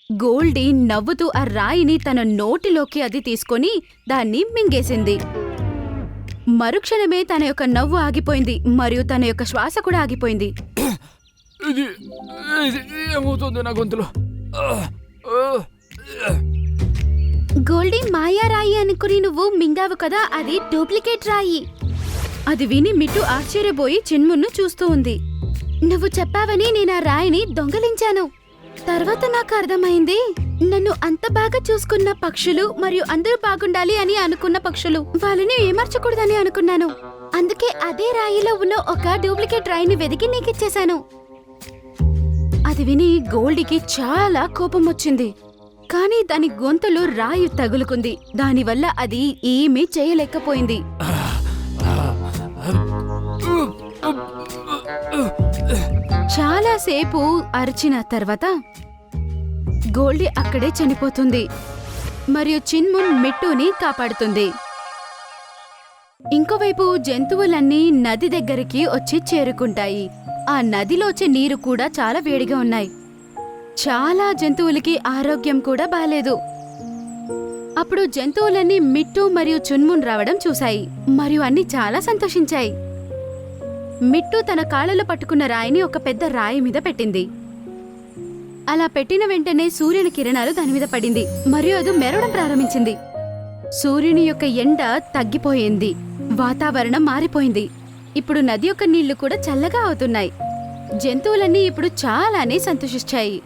గోల్డీ నవ్వుతూ ఆ రాయిని తన నోటిలోకి అది తీసుకొని దాన్ని మింగేసింది. మరుక్షణమే తన యొక్క నవ్వు ఆగిపోయింది మరియు తన యొక్క శ్వాస కూడా ఆగిపోయింది. ఇది ఏమవుతుంది నా గొంతులో? గోల్డీ మాయా రాయి అనుకుని నువ్వు మింగావు కదా, అది డూప్లికేట్ రాయి. అది విని మిట్టు ఆశ్చర్యపోయి చిన్మున్ను చూస్తూ ఉంది. నువ్వు చెప్పావని నేను ఆ రాయిని దొంగలించాను. తర్వాత నాకు అర్థమైంది, నన్ను అంత బాగా చూసుకున్న పక్షులు మరియు అందరూ బాగుండాలి అని అనుకున్న పక్షులు వాళ్ళని ఏమర్చకూడదని అనుకున్నాను. అందుకే అదే రాయిలో ఉన్న ఒక డూప్లికేట్ రాయిని వెతికి నీకిచ్చేశాను. అది విని గోల్డీకి చాలా కోపం వచ్చింది. కానీ దాని గొంతులో రాయి తగులుకుంది. దానివల్ల అది ఏమీ చేయలేకపోయింది. చాలాసేపు అరిచిన తర్వాత గోల్డీ అక్కడే చనిపోతుంది మరియు చిన్మున్ మిట్టుని కాపాడుతుంది. ఇంకోవైపు జంతువులన్నీ నది దగ్గరికి వచ్చి చేరుకుంటాయి. ఆ నదిలో వచ్చే నీరు కూడా చాలా వేడిగా ఉన్నాయి. చాలా జంతువులకి ఆరోగ్యం కూడా బాలేదు. అప్పుడు జంతువులన్నీ మిట్టు మరియు చున్మున్ రావడం చూశాయి మరియు అన్ని చాలా సంతోషించాయి. మిట్టు తన కాళ్ళలో పట్టుకున్న రాయిని ఒక పెద్ద రాయి మీద పెట్టింది. అలా పెట్టిన వెంటనే సూర్యుని కిరణాలు దాని మీద పడింది మరియు అది మెరవడం ప్రారంభించింది. సూర్యుని యొక్క ఎండ తగ్గిపోయింది. వాతావరణం మారిపోయింది. ఇప్పుడు నది యొక్క నీళ్లు కూడా చల్లగా అవుతున్నాయి. జంతువులన్నీ ఇప్పుడు చాలానే సంతోషించాయి.